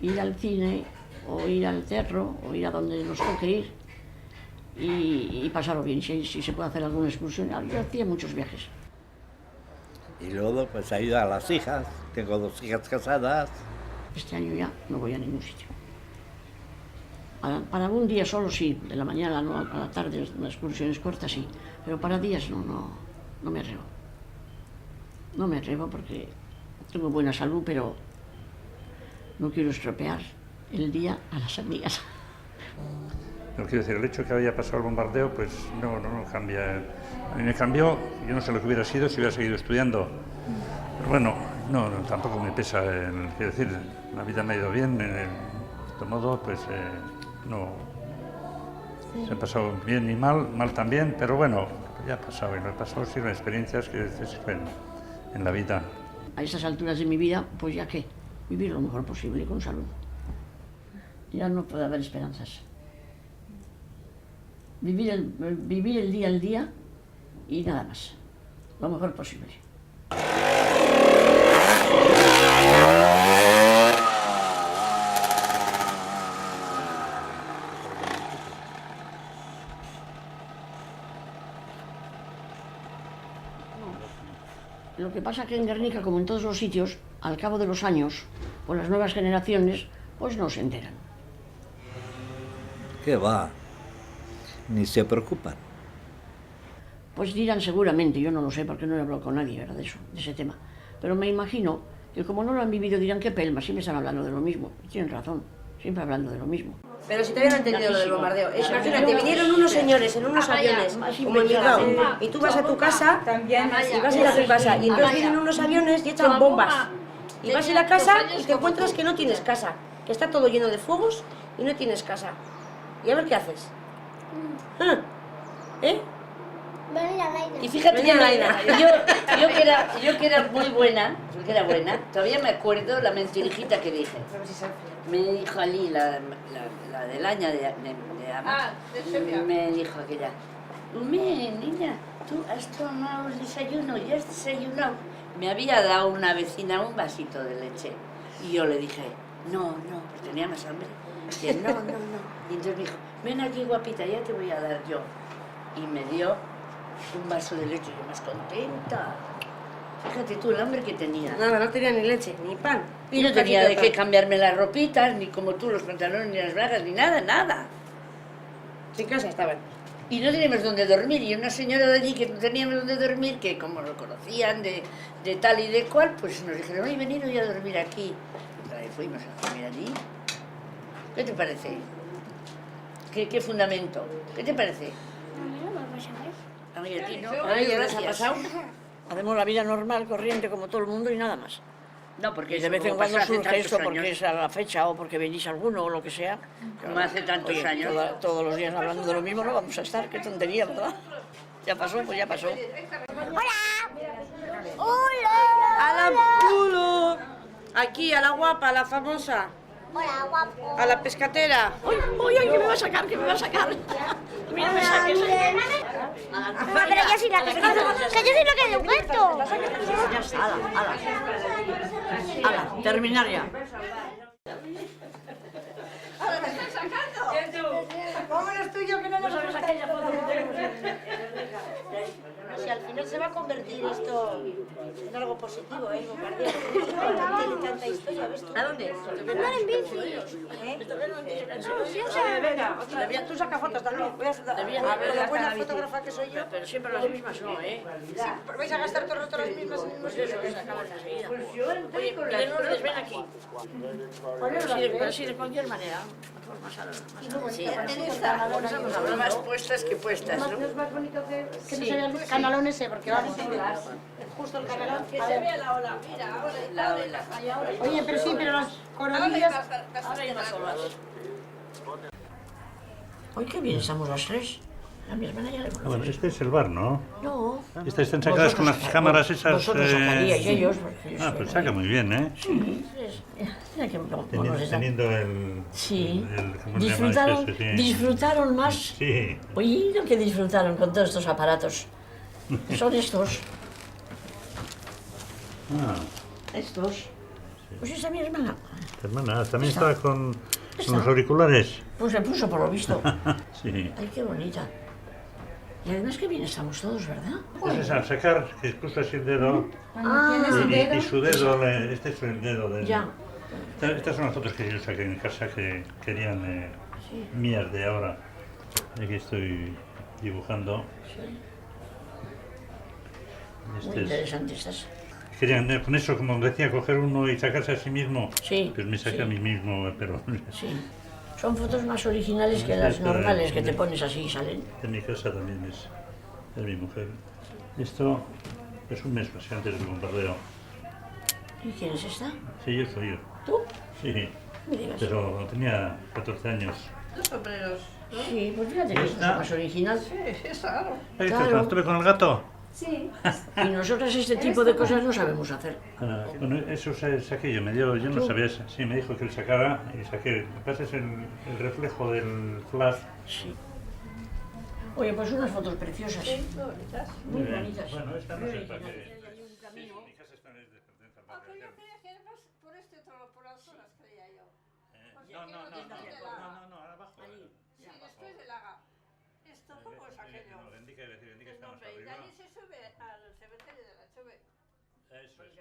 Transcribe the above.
ir al cine, o ir al teatro, o ir a donde nos toque ir, y pasarlo bien, si se puede hacer alguna excursión. Yo hacía muchos viajes. Y luego pues ayuda a las hijas, tengo 2 hijas casadas. Este año ya no voy a ningún sitio. Para un día solo sí, de la mañana a la tarde, las excursiones cortas sí, pero para días no me atrevo. No me atrevo porque tengo buena salud, pero no quiero estropear el día a las amigas. No quiero decir, el hecho de que haya pasado el bombardeo, pues no cambia. A mí me cambió, yo no sé lo que hubiera sido si hubiera seguido estudiando. Pero bueno, no, tampoco me pesa. Quiero decir, la vida me ha ido bien, de todo modo, pues no. Se ha pasado bien y mal también, pero bueno, ya ha pasado y lo he pasado, sirven experiencias que se sirven en la vida. A estas alturas de mi vida, pues ya que vivir lo mejor posible con salud. Ya no puede haber esperanzas. Vivir el día al día y nada más, lo mejor posible. Lo que pasa que en Guernica, como en todos los sitios, al cabo de los años, con las nuevas generaciones, pues no se enteran. ¿Qué va? Ni se preocupan. Pues dirán seguramente, yo no lo sé porque no he hablado con nadie, ¿verdad? De ese tema. Pero me imagino que como no lo han vivido dirán qué pelma, siempre están hablando de lo mismo. Y tienen razón, siempre hablando de lo mismo. Pero si todavía no he entendido lo del bombardeo. Imagínate, vinieron unos señores en unos aviones, como en Bilbao, y tú vas a tu casa, y vas a ir a tu casa, y entonces vienen unos aviones y echan bombas. Y vas a ir a casa y te encuentras que no tienes casa, que está todo lleno de fuegos y no tienes casa. Y a ver qué haces. ¿Eh? Y fíjate, Venía Laina. yo que era muy buena, todavía me acuerdo la mentirijita que dije. Me dijo Ali, la del año de Ama, me dijo aquella, niña, tú has tomado el desayuno, ya has desayunado. Me había dado una vecina un vasito de leche y yo le dije, no, porque tenía más hambre. Dije, no. Y entonces me dijo, ven aquí guapita, ya te voy a dar yo. Y me dio un vaso de leche, yo más contenta. Fíjate tú el hambre que tenía. Nada, no tenía ni leche, ni pan. Y no tenía de qué cambiarme las ropitas, ni como tú los pantalones, ni las bragas, ni nada. Sin casa estaban. Y no teníamos dónde dormir. Y una señora de allí que no teníamos dónde dormir, que como lo conocían de tal y de cual, pues nos dijeron, oye, venid hoy a dormir aquí. Y fuimos a dormir allí. ¿Qué te parece? ¿Qué fundamento? ¿Qué te parece? A mí no me pasa más. A mí a ti no. ¿A ella les ha pasado? Hacemos la vida normal, corriente, como todo el mundo y nada más. No, porque Y de vez en cuando surge esto porque es a la fecha o porque venís alguno o lo que sea. Como hace tantos años. Todos los días hablando de lo mismo no vamos a estar, qué tontería, ¿verdad? Ya pasó, pues ya pasó. ¡A la pulo! Aquí, a la guapa, a la famosa. Hola, guapo. A la pescatera. ¡Uy, que me va a sacar, que me va a sacar! Mira, me saques. Mamá, pero yo soy la que yo soy la que lo cuento. Ya está, ala, terminar ya. Vámonos tú y yo que no nos ¿Sabes aquella foto que tenemos? Si al final se va a convertir esto en algo positivo, Bombardeo. Tiene tanta historia, ¿ves tú? ¿A dónde? Andar en bici. Venga, tú saca fotos también. Voy a ver la buena fotógrafa que soy yo. Pero siempre las mismas no, ¿eh? ¿Vais a gastar todo el rato las mismas en el mismo sitio? Eso se acaban enseguida. Oye, y Lourdes, ven aquí. Pero sí, de cualquier manera. Mejor más a la... Sí, más puestas que puestas, ¿no? Es más bonito que no se vea el canalón ese, porque vamos justo el canalón. Que se vea la ola, mira, la ola. Oye, pero sí, pero las coronillas... Ahora ya las olas. Hoy qué bien estamos las tres. A mi hermana ya le conoces. Bueno, este es el bar, ¿no? No. Estas están sacadas con las cámaras esas... Vosotros sacaríais ellos. Pues saca muy bien, ¿eh? Sí, mira que Teniendo el... Sí. ¿cómo se llama este? Sí. Disfrutaron más. Sí. Oye, lo que disfrutaron con todos estos aparatos. Son estos. Ah, Estos. Pues esa es mi hermana. Tu hermana también estaba con los auriculares. Pues se puso por lo visto. Sí. Ay, qué bonita. Y además que bien estamos todos, ¿verdad? Entonces al sacar, que puso así el dedo y su dedo, este es el dedo de... Ya. Estas son las fotos que yo saqué en casa que querían mías de ahora. Aquí estoy dibujando. Muy interesante estas. Querían con eso, como decía, coger uno y sacarse a sí mismo. Sí. Pues me saqué sí. a mí mismo, pero... Sí. Son fotos más originales que las normales que te pones así y salen. En mi casa también es mi mujer. Esto es un mes casi antes del bombardeo. ¿Y quién es esta? Sí, yo soy yo. ¿Tú? Sí, Me digas. pero cuando tenía 14 años. Los sombreros. Sí, pues fíjate que es más original. Sí, es raro. ¿Has visto Claro. cuando estuve con el gato? Sí. Y nosotras este tipo de cosas no sabemos hacer. Bueno, eso saqué yo, yo no sabía, sí, me dijo que él sacara y saqué. Lo que pasa es el reflejo del flash. Sí. Oye, pues unas fotos preciosas. Sí, muy bonitas. Muy bien. bonitas. Bueno, esta no Muy sé para originales. qué. Hay un camino. Mi casa está en pertenece al Ah, barrio. pero yo creía que era más por este otro, por las zonas, creía yo. No, abajo. Sí, después del Laga. ¿Esto cómo es aquello? No, indica El estamos nombre. Y de arriba. allí se sube al cementerio de la Chove. Eso es.